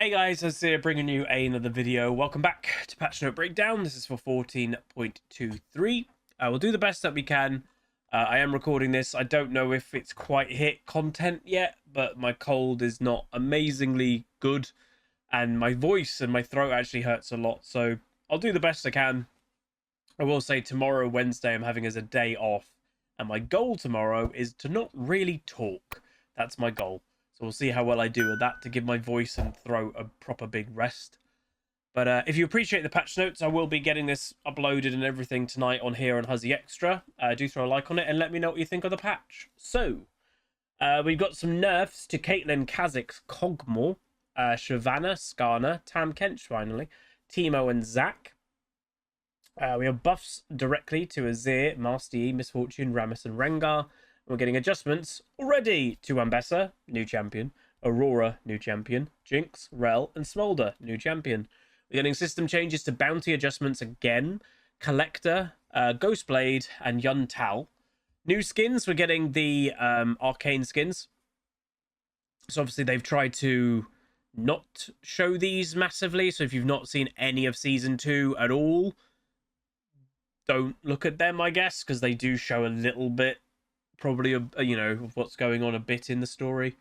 Hey guys, it's here bringing you another video. Welcome back to Patch Note Breakdown. This is for 14.23. We'll do the best that we can. I am recording this. I don't know if it's quite hit content yet, but my cold is not amazingly good, and my voice and my throat actually hurts a lot, so I'll do the best I can. I will say tomorrow, Wednesday, I'm having as a day off, and my goal tomorrow is to not really talk. That's my goal. So we'll see how well I do with that to give my voice and throat a proper big rest. But if you appreciate the patch notes, I will be getting this uploaded and everything tonight on here on Huzzy Extra. Do throw a like on it and let me know what you think of the patch. So, we've got some nerfs to Caitlyn, Kha'Zix, Kog'Maw, Shyvana, Skarner, Tam Kench finally, Teemo and Zac. We have buffs directly to Azir, Master Yi, Misfortune, Rammus and Rengar. We're getting adjustments already to Ambessa, new champion, Aurora, new champion, Jinx, Rell, and Smolder, new champion. We're getting system changes to bounty adjustments again, Collector, Ghostblade, and Yun Tal. New skins, we're getting the arcane skins. So obviously they've tried to not show these massively, so if you've not seen any of Season 2 at all, don't look at them, I guess, because they do show a little bit. Probably, you know, what's going on a bit in the story.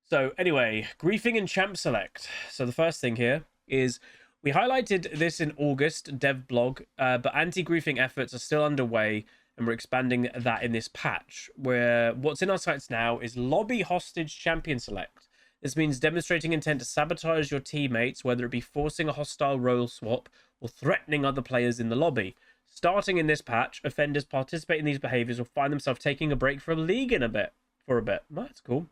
So anyway, griefing and champ select. So the first thing here is we highlighted this in August dev blog, but anti-griefing efforts are still underway, and we're expanding that in this patch, where what's in our sights now is lobby hostage champion select. This means demonstrating intent to sabotage your teammates, whether it be forcing a hostile role swap or threatening other players in the lobby. Starting in this patch, offenders participating in these behaviors will find themselves taking a break from League for a bit. That's cool.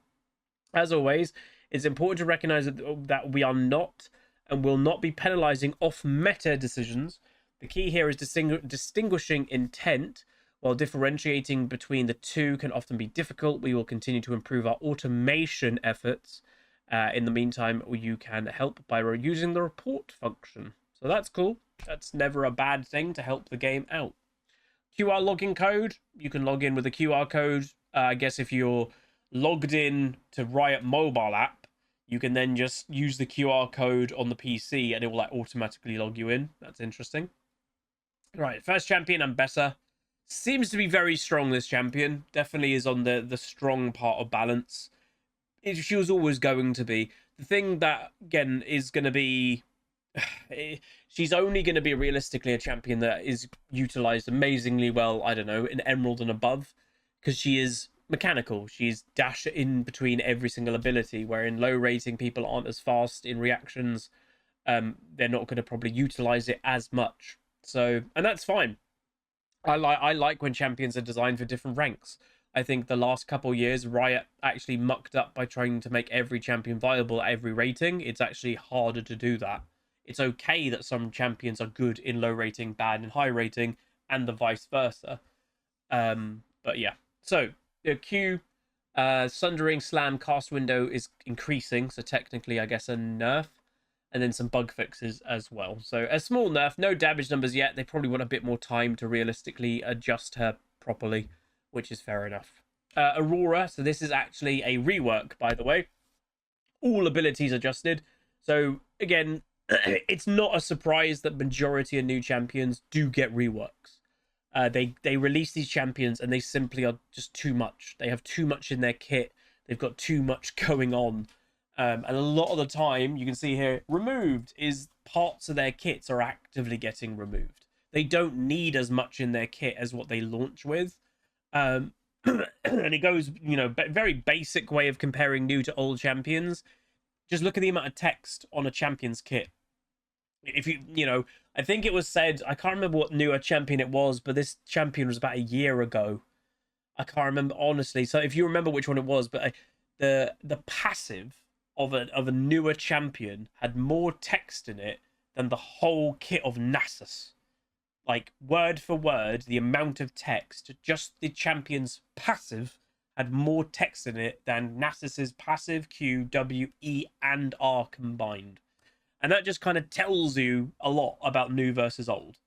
As always, it's important to recognize that we are not and will not be penalizing off-meta decisions. The key here is distinguishing intent. While differentiating between the two can often be difficult, we will continue to improve our automation efforts. In the meantime, you can help by using the report function. So that's cool. That's never a bad thing to help the game out. QR login code. You can log in with a QR code. I guess if you're logged in to Riot mobile app, you can then just use the QR code on the PC and it will like automatically log you in. That's interesting. Right, first champion, Ambessa. Seems to be very strong, this champion. Definitely is on the strong part of balance. She was always going to be. The thing that, again, is going to be... she's only going to be realistically a champion that is utilized amazingly well, I don't know, in Emerald and above, because she is mechanical. She's dash in between every single ability, where in low rating people aren't as fast in reactions. They're not going to probably utilize it as much. So, and that's fine. I like when champions are designed for different ranks. I think the last couple years, Riot actually mucked up by trying to make every champion viable at every rating. It's actually harder to do that. It's okay that some champions are good in low rating, bad in high rating, and the vice versa. But yeah. So, the Q, Sundering Slam cast window is increasing. So technically, I guess, a nerf. And then some bug fixes as well. So, a small nerf. No damage numbers yet. They probably want a bit more time to realistically adjust her properly, which is fair enough. Aurora. So, this is actually a rework, by the way. All abilities adjusted. So, again... it's not a surprise that majority of new champions do get reworks. They release these champions and they simply are just too much. They have too much in their kit. They've got too much going on. And a lot of the time, you can see here, removed is parts of their kits are actively getting removed. They don't need as much in their kit as what they launch with. And it goes, you know, very basic way of comparing new to old champions. Just look at the amount of text on a champion's kit. If you know, I think it was said, I can't remember what newer champion it was, but this champion was about a year ago. I can't remember, honestly. So if you remember which one it was, but the passive of a newer champion had more text in it than the whole kit of Nasus. Like, word for word, the amount of text, just the champion's passive had more text in it than Nasus's passive, Q, W, E, and R combined. And that just kind of tells you a lot about new versus old.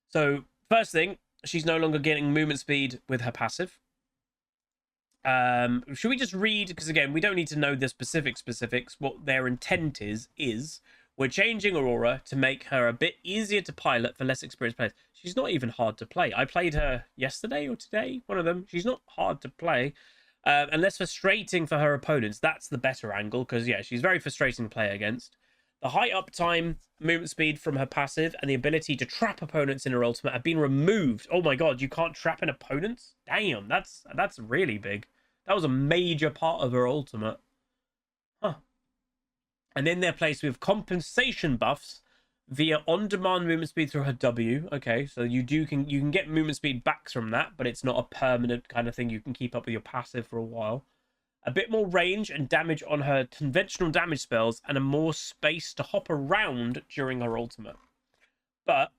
So, first thing, she's no longer getting movement speed with her passive. Should we just read? Because again, we don't need to know the specifics. What their intent is we're changing Aurora to make her a bit easier to pilot for less experienced players. She's not even hard to play. I played her yesterday or today, one of them. She's not hard to play. And less frustrating for her opponents. That's the better angle, because, yeah, she's very frustrating to play against. The high uptime, movement speed from her passive, and the ability to trap opponents in her ultimate have been removed. Oh my god, you can't trap an opponent? Damn, that's really big. That was a major part of her ultimate. Huh. And in their place with compensation buffs via on-demand movement speed through her W. Okay, so you can get movement speed back from that, but it's not a permanent kind of thing. You can keep up with your passive for a while. A bit more range and damage on her conventional damage spells, and a more space to hop around during her ultimate. But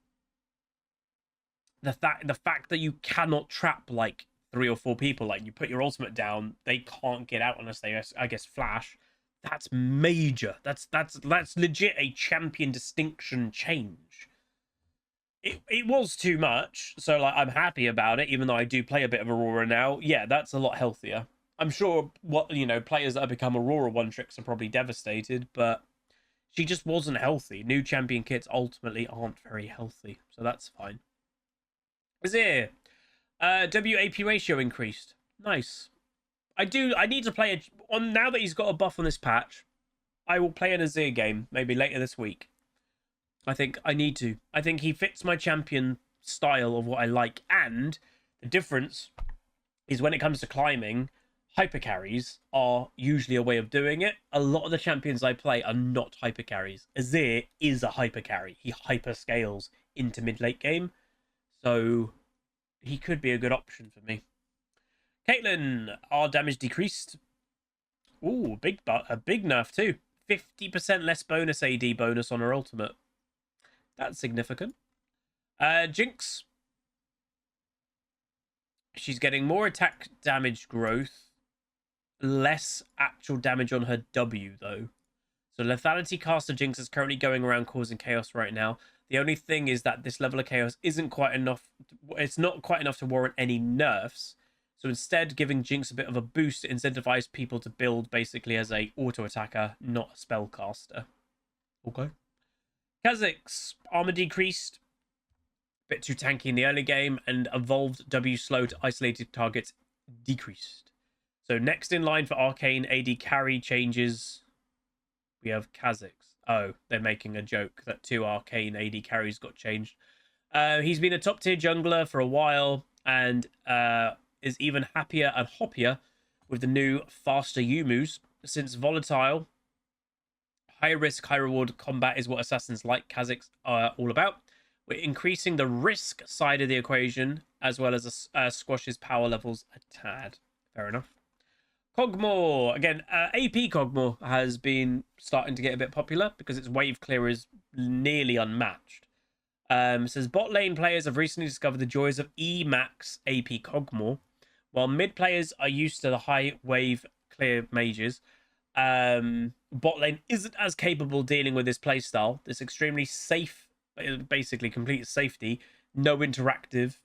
the fact that you cannot trap like 3 or 4 people, like you put your ultimate down, they can't get out unless they, I guess, flash. That's major. That's legit a champion distinction change. It was too much, so like I'm happy about it, even though I do play a bit of Aurora now. Yeah, that's a lot healthier. I'm sure players that have become Aurora one-tricks are probably devastated, but she just wasn't healthy. New champion kits ultimately aren't very healthy, so that's fine. Azir. WAP ratio increased. Nice. I need to play now that he's got a buff on this patch. I will play an Azir game maybe later this week. I think I need to. I think he fits my champion style of what I like, and the difference is when it comes to climbing, hyper carries are usually a way of doing it. A lot of the champions I play are not hyper carries. Azir is a hyper carry. He hyper scales into mid-late game, so he could be a good option for me. Caitlyn, our damage decreased. Ooh, a big nerf too. 50% less bonus AD bonus on her ultimate. That's significant. Jinx. She's getting more attack damage growth. Less actual damage on her W, though. So lethality caster Jinx is currently going around causing chaos right now. The only thing is that this level of chaos isn't quite enough. It's not quite enough to warrant any nerfs. So instead, giving Jinx a bit of a boost to incentivize people to build basically as a auto-attacker, not a spellcaster. Okay. Kha'Zix, armor decreased. Bit too tanky in the early game, and evolved W slow to isolated targets decreased. So next in line for Arcane AD carry changes, we have Kha'Zix. Oh, they're making a joke that 2 Arcane AD carries got changed. He's been a top tier jungler for a while, and is even happier and hoppier with the new faster Yumu's, since volatile, high risk, high reward combat is what assassins like Kha'Zix are all about. We're increasing the risk side of the equation, as well as squashes power levels a tad. Fair enough. Kog'Maw. Again, AP Kog'Maw has been starting to get a bit popular because its wave clear is nearly unmatched. It says bot lane players have recently discovered the joys of E-Max AP Kog'Maw, while mid players are used to the high wave clear mages. Bot lane isn't as capable dealing with this playstyle. This extremely safe, basically complete safety, no interactive.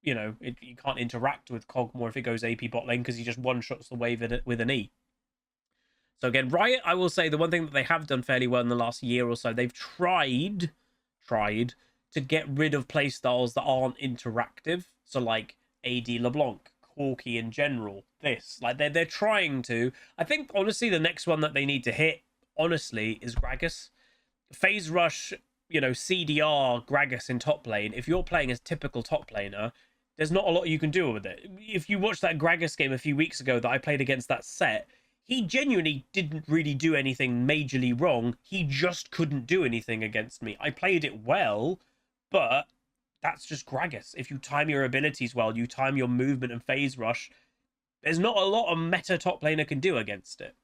You can't interact with Kog'Maw if it goes AP bot lane because he just one-shots the wave with an E. So again, Riot, I will say the one thing that they have done fairly well in the last year or so, they've tried to get rid of playstyles that aren't interactive. So like AD LeBlanc, Corki in general, they're trying to. I think honestly the next one that they need to hit honestly is Gragas. Phase rush, CDR Gragas in top lane. If you're playing as typical top laner, there's not a lot you can do with it. If you watched that Gragas game a few weeks ago that I played against that set, he genuinely didn't really do anything majorly wrong. He just couldn't do anything against me. I played it well, but that's just Gragas. If you time your abilities well, you time your movement and phase rush, there's not a lot a meta top laner can do against it,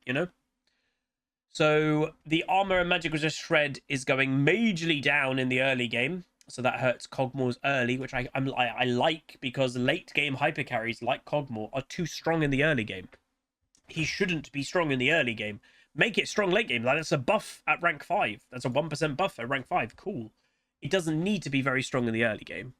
So the armor and magic resist shred is going majorly down in the early game. So that hurts Kog'Maw's early, which I like, because late game hyper carries like Kog'Maw are too strong in the early game. He shouldn't be strong in the early game. Make it strong late game. That's a buff at rank 5. That's a 1% buff at rank 5. Cool. He doesn't need to be very strong in the early game.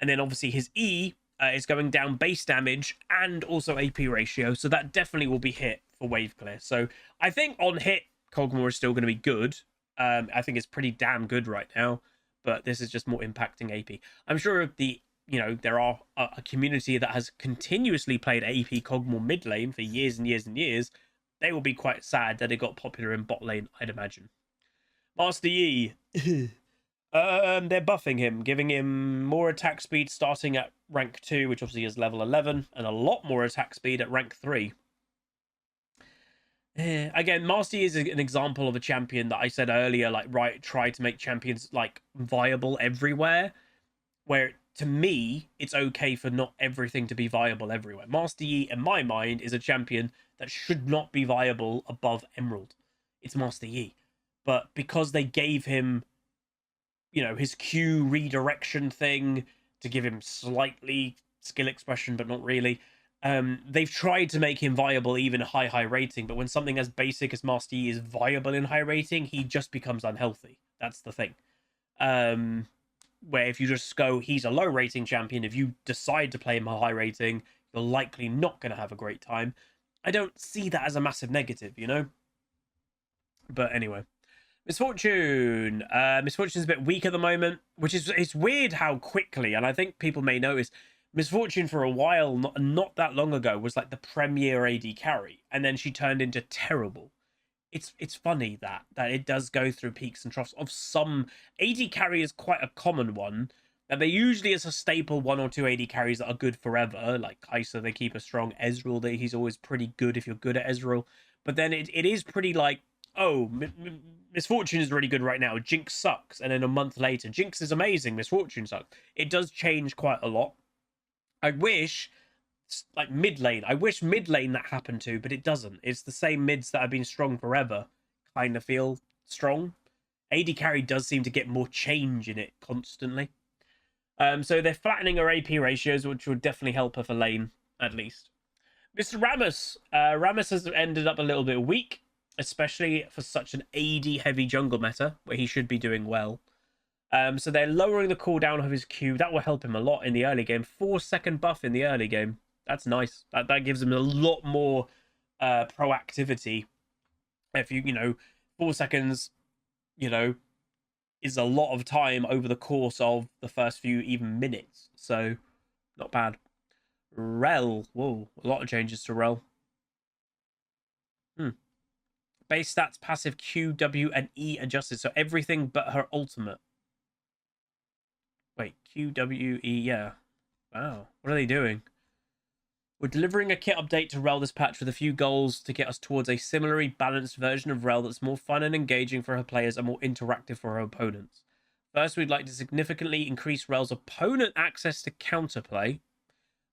And then obviously his E It's going down base damage and also AP ratio, so that definitely will be hit for wave clear. So I think on hit, Cogmore is still going to be good. I think it's pretty damn good right now, but this is just more impacting AP. I'm sure there are a community that has continuously played AP Cogmore mid lane for years and years and years. They will be quite sad that it got popular in bot lane, I'd imagine. Master Yi. They're buffing him, giving him more attack speed starting at rank 2, which obviously is level 11, and a lot more attack speed at rank 3. Again, Master Yi is an example of a champion that I said earlier, try to make champions viable everywhere, where to me, it's okay for not everything to be viable everywhere. Master Yi, in my mind, is a champion that should not be viable above Emerald. It's Master Yi. But because they gave him, his Q redirection thing to give him slightly skill expression, but not really, they've tried to make him viable even a high rating. But when something as basic as Master Yi is viable in high rating, he just becomes unhealthy. That's the thing. Where if you just go, he's a low rating champion, if you decide to play him a high rating, you're likely not going to have a great time. I don't see that as a massive negative, But anyway. Misfortune. Misfortune's a bit weak at the moment, which is, it's weird how quickly, and I think people may notice, Misfortune for a while, not that long ago, was like the premier AD carry, and then she turned into terrible. It's funny that it does go through peaks and troughs of some. AD carry is quite a common one, and there usually is a staple 1 or 2 AD carries that are good forever, like Kai'Sa, they keep a strong. Ezreal, he's always pretty good if you're good at Ezreal, but then it is pretty like, oh, Misfortune is really good right now, Jinx sucks, and then a month later, Jinx is amazing, Misfortune sucks. It does change quite a lot. I wish, like mid lane, that happened to, but it doesn't. It's the same mids that have been strong forever kind of feel strong. AD carry does seem to get more change in it constantly. So they're flattening her AP ratios, which would definitely help her for lane, at least. Mr. Rammus. Rammus has ended up a little bit weak, especially for such an AD-heavy jungle meta, where he should be doing well. So they're lowering the cooldown of his Q. That will help him a lot in the early game. 4-second buff in the early game. That's nice. That gives him a lot more proactivity. If 4 seconds, is a lot of time over the course of the first few even minutes. So, not bad. Rell. Whoa, a lot of changes to Rell. Base stats, passive Q, W, and E adjusted. So everything but her ultimate. Wait, Q, W, E, yeah. Wow, what are they doing? We're delivering a kit update to Rell this patch with a few goals to get us towards a similarly balanced version of Rell that's more fun and engaging for her players and more interactive for her opponents. First, we'd like to significantly increase Rell's opponent access to counterplay.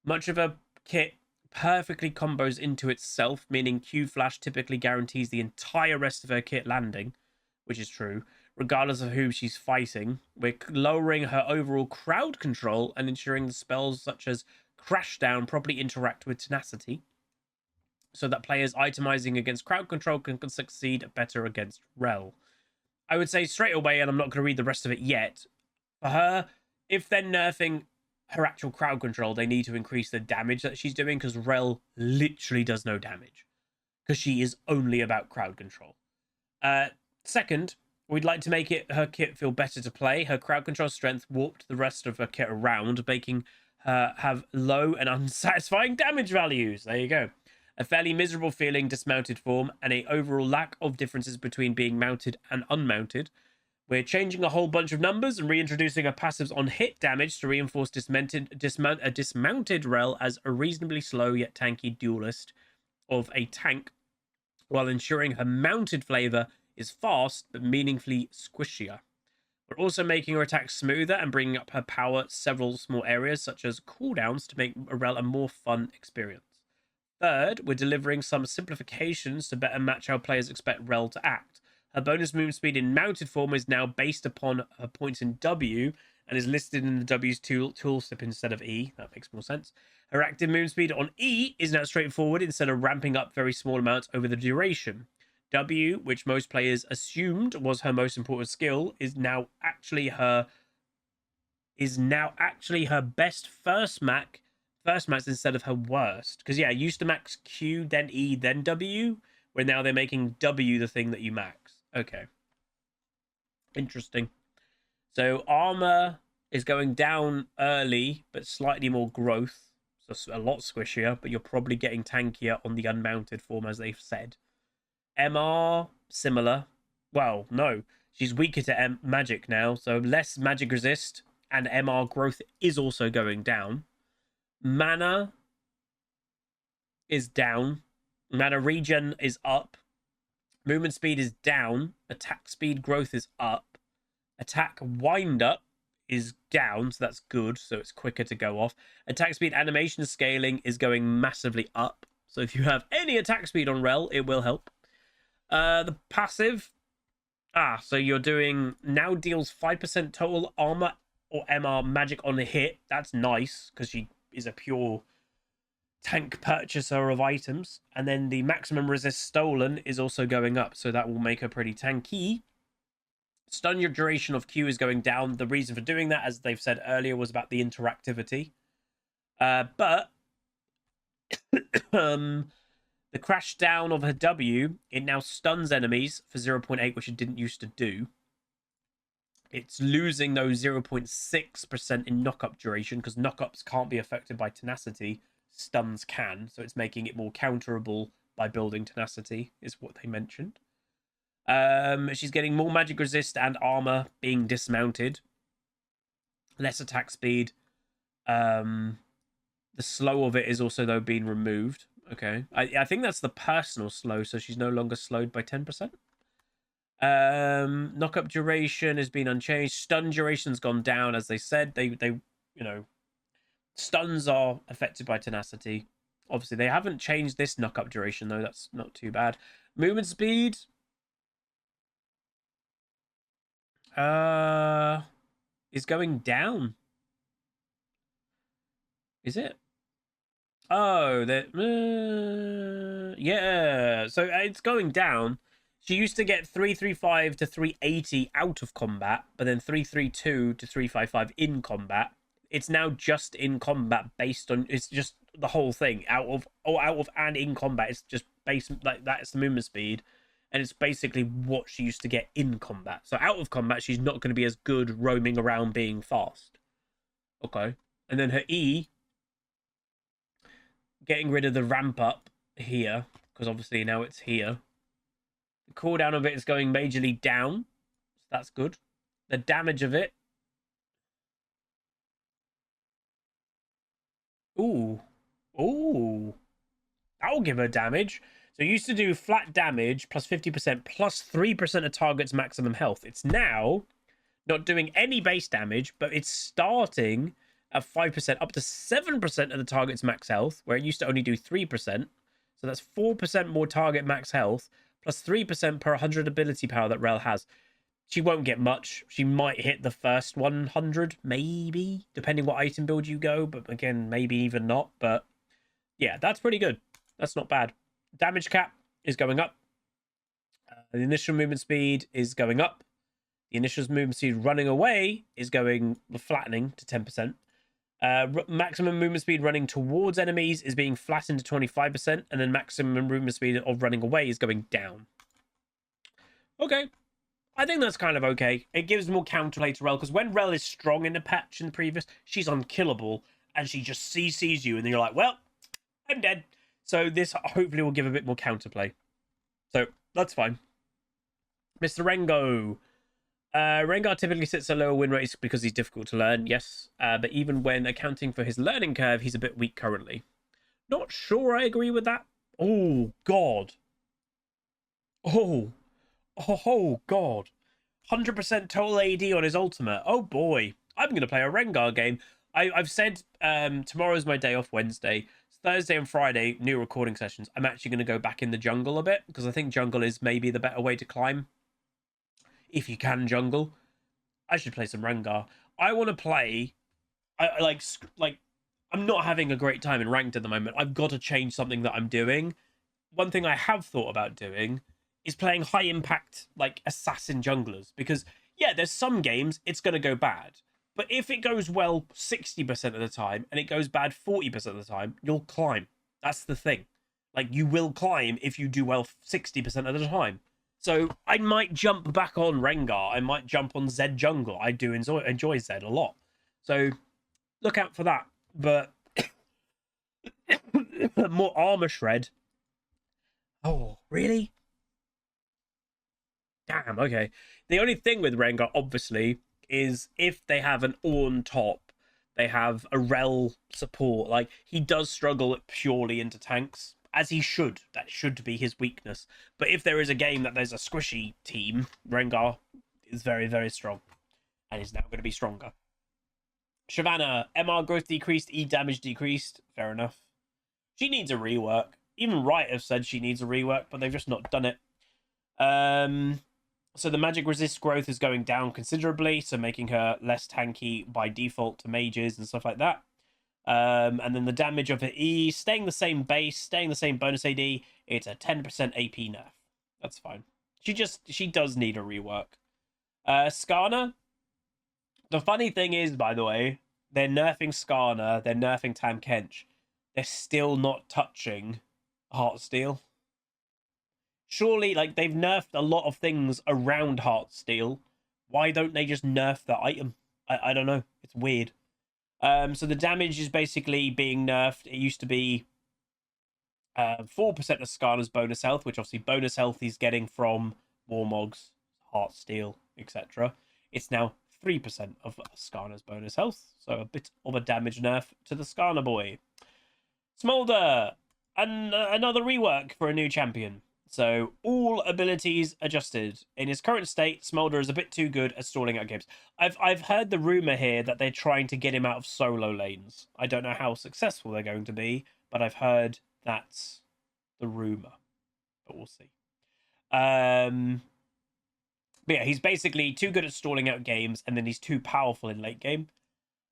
Much of her kit perfectly combos into itself, meaning Q Flash typically guarantees the entire rest of her kit landing, which is true, regardless of who she's fighting. We're lowering her overall crowd control and ensuring the spells such as Crash Down properly interact with Tenacity, so that players itemizing against crowd control can succeed better against Rell. I would say straight away, and I'm not going to read the rest of it yet, for her, if they're nerfing her actual crowd control, they need to increase the damage that she's doing, because Rell literally does no damage, because she is only about crowd control. Second, we'd like to make her kit feel better to play. Her crowd control strength warped the rest of her kit around, making her have low and unsatisfying damage values. There you go. A fairly miserable feeling dismounted form, and a overall lack of differences between being mounted and unmounted. We're changing a whole bunch of numbers and reintroducing her passives on hit damage to reinforce dismounted Rell as a reasonably slow yet tanky duelist of a tank, while ensuring her mounted flavor is fast but meaningfully squishier. We're also making her attacks smoother and bringing up her power several small areas, such as cooldowns, to make Rell a more fun experience. Third, we're delivering some simplifications to better match how players expect Rell to act. Her bonus movement speed in mounted form is now based upon her points in W and is listed in the W's tooltip instead of E. That makes more sense. Her active movement speed on E is now straightforward instead of ramping up very small amounts over the duration. W, which most players assumed was her most important skill, is now actually her best first Mac first max instead of her worst. Because, yeah, used to max Q, then E, then W, where now they're making W the thing that you max. Okay. Interesting. So armor is going down early, but slightly more growth. So a lot squishier, but you're probably getting tankier on the unmounted form, as they've said. MR, similar. Well, no. She's weaker to magic now, so less magic resist, and MR growth is also going down. Mana is down. Mana regen is up. Movement speed is down. Attack speed growth is up. Attack wind up is down, so that's good, so it's quicker to go off. Attack speed animation scaling is going massively up, so if you have any attack speed on Rell, it will help. The passive, so you're doing now deals 5% total armor or MR magic on a hit. That's nice because she is a pure tank purchaser of items. And then the maximum resist stolen is also going up, so that will make her pretty tanky. Stun your duration of Q is going down. The reason for doing that, as they've said earlier, was about the interactivity. But the crash down of her W, it now stuns enemies for 0.8, which it didn't used to do. It's losing those 0.6% in knock-up duration, because knock-ups can't be affected by tenacity. Stuns can, so it's making it more counterable by building tenacity, is what they mentioned. She's getting more magic resist and armor being dismounted. Less attack speed. The slow of it is also, though, being removed. Okay. I think that's the personal slow, so she's no longer slowed by 10%. Knock-up duration has been unchanged. Stun duration's gone down, as they said. They you know, stuns are affected by tenacity. Obviously, they haven't changed this knock-up duration, though. That's not too bad. Movement speed is going down. Is it? Oh, that yeah. So it's going down. She used to get 335 to 380 out of combat, but then 332 to 355 in combat. It's now just in combat based on, it's just the whole thing out of and in combat. It's just based like that's the movement speed. And it's basically what she used to get in combat. So out of combat, she's not going to be as good roaming around being fast. Okay. And then her E, getting rid of the ramp up here, because obviously now it's here. The cooldown of it is going majorly down. So that's good. The damage of it. Ooh. Ooh. That'll give her damage. So you used to do flat damage plus 50% plus 3% of target's maximum health. It's now not doing any base damage, but it's starting at 5% up to 7% of the target's max health, where it used to only do 3%. So that's 4% more target max health plus 3% per 100 ability power that Rell has. She won't get much. She might hit the first 100, maybe, depending what item build you go. But again, maybe even not. But yeah, that's pretty good. That's not bad. Damage cap is going up. The initial movement speed is going up. The initial movement speed running away is going flattening to 10%. Maximum movement speed running towards enemies is being flattened to 25%. And then maximum movement speed of running away is going down. Okay. I think that's kind of okay. It gives more counterplay to Rell, because when Rell is strong in the patch in the previous, she's unkillable. And she just CCs you. And then you're like, well, I'm dead. So this hopefully will give a bit more counterplay. So that's fine. Mr. Rengo. Rengar typically sits at lower win rates because he's difficult to learn, yes. But even when accounting for his learning curve, he's a bit weak currently. Not sure I agree with that. Oh, God. Oh, God. 100% total AD on his ultimate. Oh, boy. I'm going to play a Rengar game. I've said tomorrow's my day off, Wednesday. Thursday and Friday, new recording sessions. I'm actually going to go back in the jungle a bit, because I think jungle is maybe the better way to climb. If you can jungle. I should play some Rengar. I want to play... I'm not having a great time in ranked at the moment. I've got to change something that I'm doing. One thing I have thought about doing is playing high impact, like, assassin junglers. Because, yeah, there's some games it's going to go bad. But if it goes well 60% of the time and it goes bad 40% of the time, you'll climb. That's the thing. Like, you will climb if you do well 60% of the time. So I might jump back on Rengar. I might jump on Zed Jungle. I do enjoy Zed a lot. So look out for that. But more armor shred. Oh, really? Damn, okay. The only thing with Rengar, obviously, is if they have an Ornn top, they have a Rell support. Like, he does struggle purely into tanks, as he should. That should be his weakness. But if there is a game that there's a squishy team, Rengar is very, very strong. And is now going to be stronger. Shyvana, MR growth decreased, E damage decreased. Fair enough. She needs a rework. Even Riot have said she needs a rework, but they've just not done it. So the magic resist growth is going down considerably, so making her less tanky by default to mages and stuff like that. And then the damage of her E, staying the same base, staying the same bonus AD, it's a 10% AP nerf. That's fine. She does need a rework. Skarner. The funny thing is, by the way, they're nerfing Skarner, they're nerfing Tam Kench. They're still not touching Heartsteel. Surely, like, they've nerfed a lot of things around Heartsteel. Why don't they just nerf the item? I don't know. It's weird. So the damage is basically being nerfed. It used to be 4% of Skarner's bonus health, which obviously bonus health he's getting from Warmogs, Heartsteel, etc. It's now 3% of Skarner's bonus health. So a bit of a damage nerf to the Skarner boy. Smolder, and another rework for a new champion. So all abilities adjusted. In his current state, Smolder is a bit too good at stalling out games. I've heard the rumor here that they're trying to get him out of solo lanes. I don't know how successful they're going to be, but I've heard that's the rumor. But we'll see. But yeah, he's basically too good at stalling out games, and then he's too powerful in late game.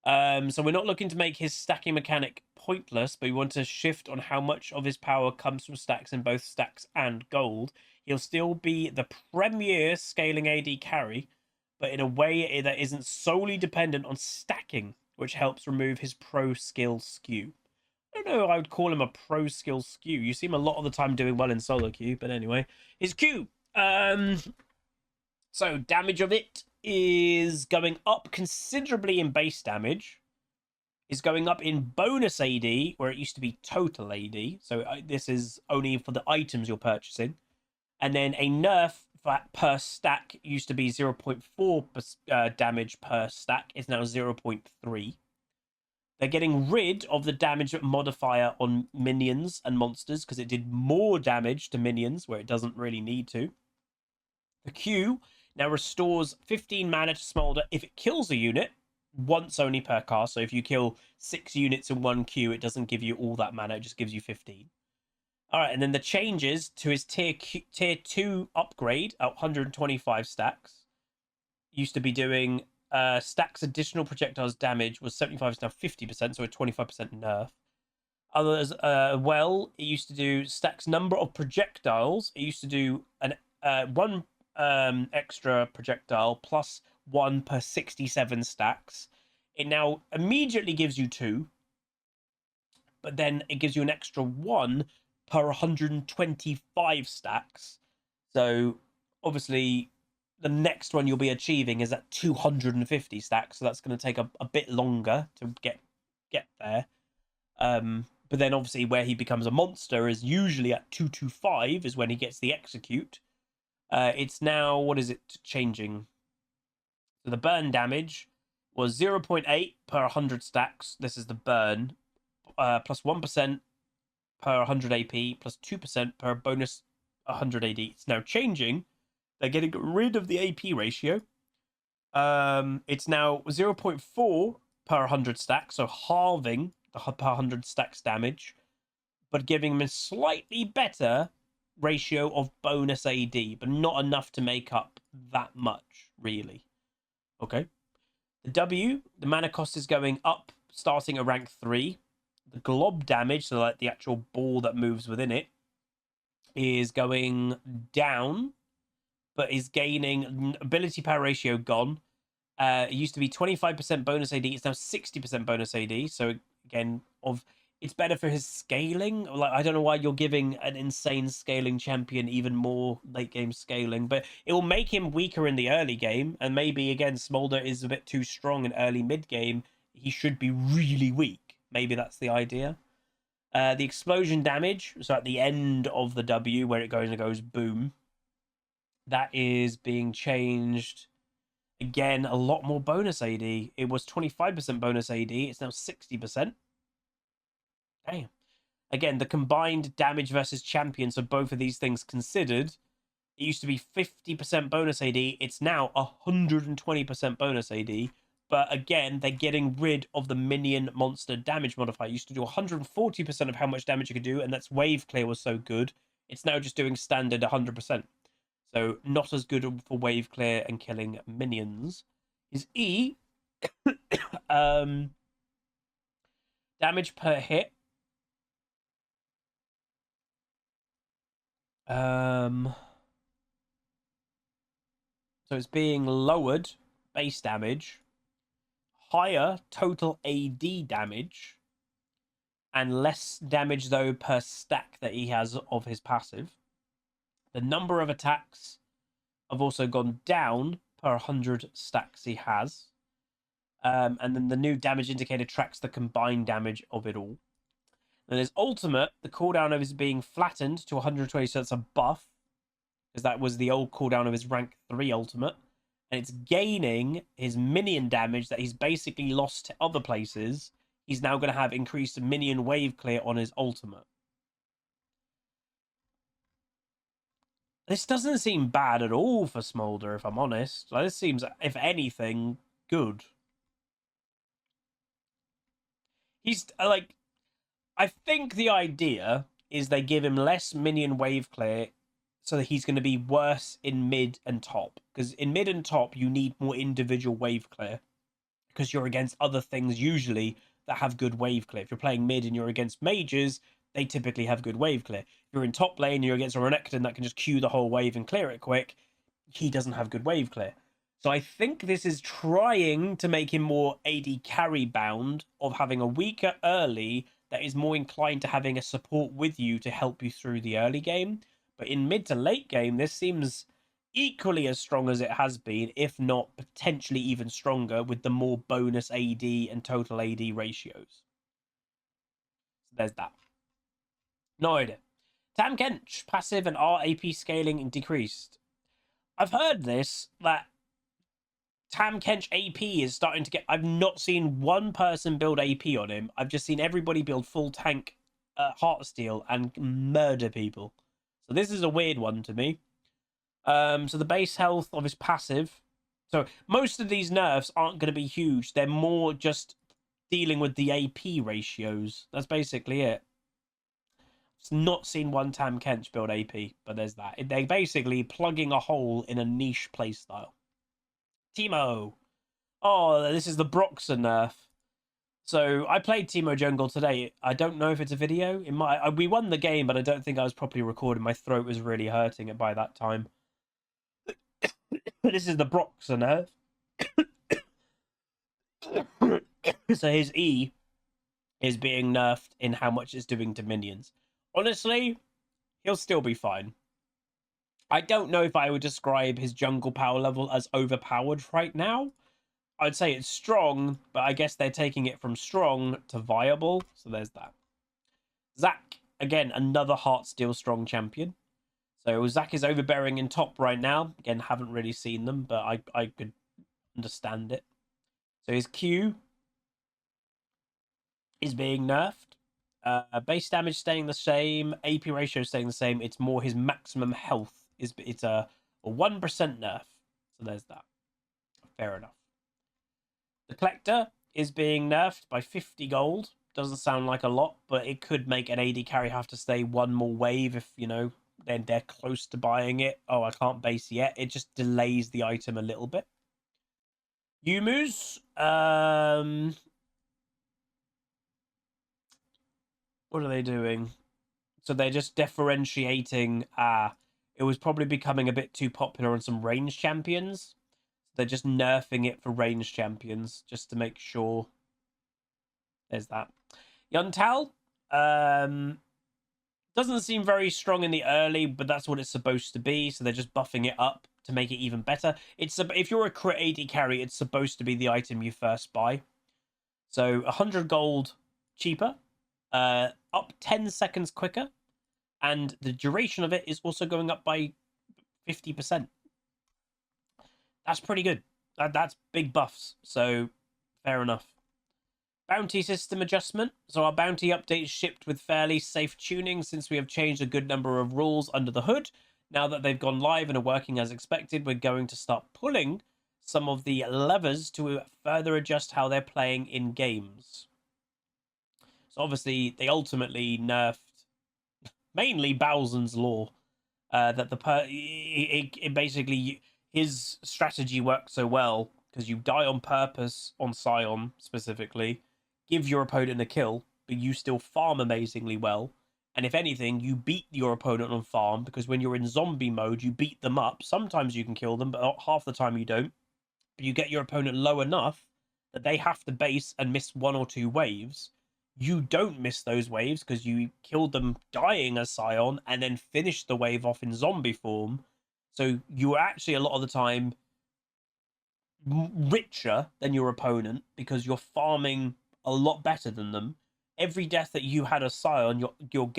So we're not looking to make his stacking mechanic pointless, but we want to shift on how much of his power comes from stacks in both stacks and gold. He'll still be the premier scaling AD carry, but in a way that isn't solely dependent on stacking, which helps remove his pro skill skew. I don't know if I would call him a pro skill skew. You see him a lot of the time doing well in solo queue, but anyway. His Q. So damage of it is going up considerably in base damage, is going up in bonus AD, where it used to be total AD. So this is only for the items you're purchasing. And then a nerf per stack used to be 0.4 damage per stack. It's now 0.3. They're getting rid of the damage modifier on minions and monsters because it did more damage to minions where it doesn't really need to. The Q now restores 15 mana to Smolder if it kills a unit, once only per cast. So if you kill 6 units in one Q, it doesn't give you all that mana, it just gives you 15. All right, and then the changes to his tier 2 upgrade at 125 stacks. Used to be doing stacks additional projectiles damage was 75, is now 50%, so a 25% nerf. Others, well, it used to do stacks number of projectiles. It used to do an one extra projectile plus 1 per 67 stacks. It now immediately gives you 2, but then it gives you an extra 1 per 125 stacks. So obviously the next one you'll be achieving is at 250 stacks, so that's going to take a bit longer to get there. But then obviously where he becomes a monster is usually at 225 is when he gets the execute. It's now, what is it changing? So the burn damage was 0.8 per 100 stacks. This is the burn. Plus 1% per 100 AP, plus 2% per bonus 100 AD. It's now changing. They're getting rid of the AP ratio. It's now 0.4 per 100 stacks, so halving the per 100 stacks damage, but giving them a slightly better ratio of bonus AD, but not enough to make up that much, really. Okay. The W, the mana cost is going up, starting at rank 3. The glob damage, so like the actual ball that moves within it, is going down, but is gaining ability power ratio gone, It used to be 25% bonus AD. It's now 60% bonus AD. So again, it's better for his scaling. Like, I don't know why you're giving an insane scaling champion even more late game scaling, but it will make him weaker in the early game. And maybe again, Smolder is a bit too strong in early mid game. He should be really weak. Maybe that's the idea. The explosion damage, so at the end of the W where it goes boom, that is being changed. Again, a lot more bonus AD. It was 25% bonus AD. It's now 60%. Damn. Again, the combined damage versus champion, so both of these things considered, it used to be 50% bonus AD. It's now 120% bonus AD. But again, they're getting rid of the minion monster damage modifier. It used to do 140% of how much damage you could do, and that's wave clear was so good. It's now just doing standard 100%. So not as good for wave clear and killing minions. His E, damage per hit. So it's being lowered, base damage, higher total AD damage, and less damage though per stack that he has of his passive. The number of attacks have also gone down per 100 stacks he has. And then the new damage indicator tracks the combined damage of it all. And his ultimate, the cooldown of his being flattened to 120, so that's a buff, because that was the old cooldown of his rank 3 ultimate. And it's gaining his minion damage that he's basically lost to other places. He's now going to have increased minion wave clear on his ultimate. This doesn't seem bad at all for Smolder, if I'm honest. Like, this seems, if anything, good. He's, like, I think the idea is they give him less minion wave clear so that he's going to be worse in mid and top. Because in mid and top, you need more individual wave clear. Because you're against other things, usually, that have good wave clear. If you're playing mid and you're against mages, they typically have good wave clear. If you're in top lane and you're against a Renekton that can just queue the whole wave and clear it quick, he doesn't have good wave clear. So I think this is trying to make him more AD carry bound, of having a weaker early that is more inclined to having a support with you to help you through the early game. But in mid to late game, this seems equally as strong as it has been, if not potentially even stronger, with the more bonus AD and total AD ratios. So there's that. No idea. Tam Kench, passive and RAP scaling decreased. I've heard this, that Tam Kench AP is starting to get... I've not seen one person build AP on him. I've just seen everybody build full tank Heartsteel and murder people. So this is a weird one to me. So the base health of his passive. So most of these nerfs aren't going to be huge. They're more just dealing with the AP ratios. That's basically it. It's not seen one Tam Kench build AP, but there's that. They're basically plugging a hole in a niche playstyle. Teemo. Oh, this is the Broxer nerf. So I played Teemo Jungle today. I don't know if it's a video. It might. We won the game, but I don't think I was properly recording. My throat was really hurting by that time. This is the Broxer nerf. So his E is being nerfed in how much it's doing to minions. Honestly, he'll still be fine. I don't know if I would describe his jungle power level as overpowered right now. I'd say it's strong, but I guess they're taking it from strong to viable. So there's that. Zac, again, another Heartsteel strong champion. So Zac is overbearing in top right now. Again, haven't really seen them, but I could understand it. So his Q is being nerfed. Base damage staying the same. AP ratio staying the same. It's more his maximum health. It's a 1% nerf. So there's that. Fair enough. The Collector is being nerfed by 50 gold. Doesn't sound like a lot, but it could make an AD carry have to stay one more wave if, you know, they're close to buying it. Oh, I can't base yet. It just delays the item a little bit. Yumu's, what are they doing? So they're just differentiating. It was probably becoming a bit too popular on some range champions. They're just nerfing it for ranged champions just to make sure. There's that. Yuntal doesn't seem very strong in the early, but that's what it's supposed to be. So they're just buffing it up to make it even better. If you're a crit AD carry, it's supposed to be the item you first buy. So 100 gold cheaper, up 10 seconds quicker, and the duration of it is also going up by 50%. That's pretty good. That's big buffs, so fair enough. Bounty system adjustment. So our bounty updates shipped with fairly safe tuning since we have changed a good number of rules under the hood. Now that they've gone live and are working as expected, we're going to start pulling some of the levers to further adjust how they're playing in games. So obviously they ultimately nerfed mainly Bowsen's law, that it basically, his strategy works so well because you die on purpose on Scion specifically, give your opponent a kill, but you still farm amazingly well. And if anything, you beat your opponent on farm because when you're in zombie mode, you beat them up. Sometimes you can kill them, but half the time you don't. But you get your opponent low enough that they have to base and miss 1 or 2 waves. You don't miss those waves because you killed them dying as Scion and then finished the wave off in zombie form. So you are actually a lot of the time richer than your opponent because you're farming a lot better than them. Every death that you had as Scion, you're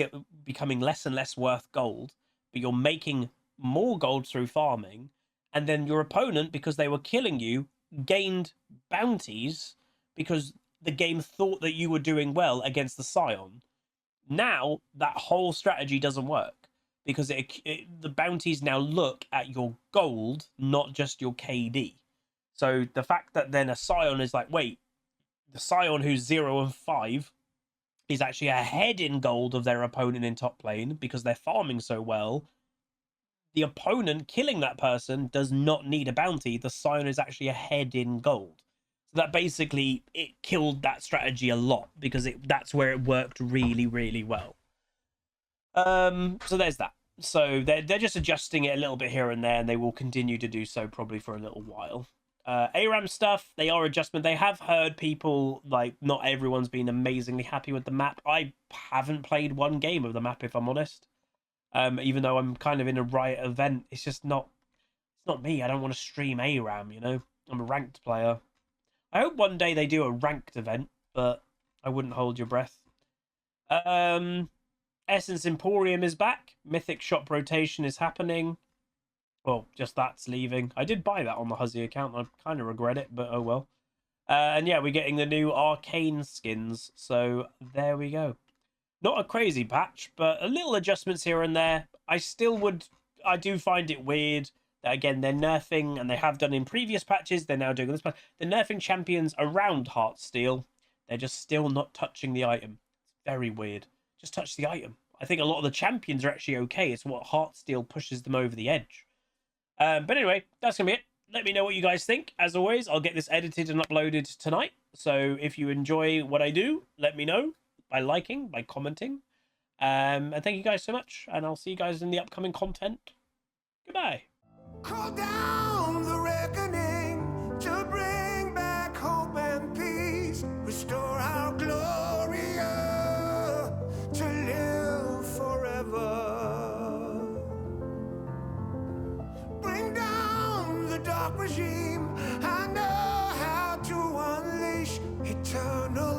becoming less and less worth gold, but you're making more gold through farming. And then your opponent, because they were killing you, gained bounties because the game thought that you were doing well against the Scion. Now, that whole strategy doesn't work because the bounties now look at your gold, not just your KD. So the fact that then a Scion is like, wait, the Scion who's 0 and 5 is actually ahead in gold of their opponent in top lane because they're farming so well. The opponent killing that person does not need a bounty. The Scion is actually ahead in gold. So that basically, it killed that strategy a lot because that's where it worked really, really well. So there's that. So they're just adjusting it a little bit here and there, and they will continue to do so probably for a little while. ARAM stuff, they are adjustment. They have heard people, like, not everyone's been amazingly happy with the map. I haven't played one game of the map, if I'm honest. Even though I'm kind of in a Riot event, it's just not, it's not me. I don't want to stream ARAM, you know? I'm a ranked player. I hope one day they do a ranked event, but I wouldn't hold your breath. Essence Emporium is back. Mythic shop rotation is happening. Well, just that's leaving. I did buy that on the Huzzy account. I kind of regret it, but oh well. And yeah, we're getting the new Arcane skins. So there we go. Not a crazy patch, but a little adjustments here and there. I do find it weird that, again, they're nerfing, and they have done in previous patches. They're now doing this patch. They're nerfing champions around Heartsteel. They're just still not touching the item. It's very weird. Just touch the item. I think a lot of the champions are actually okay. It's what Heartsteel pushes them over the edge. But anyway, that's going to be it. Let me know what you guys think. As always, I'll get this edited and uploaded tonight. So if you enjoy what I do, let me know by liking, by commenting. And thank you guys so much. And I'll see you guys in the upcoming content. Goodbye. Call down the reckoning to bring back hope and peace. Restore our Gloria to live forever. Bring down the dark regime. I know how to unleash eternal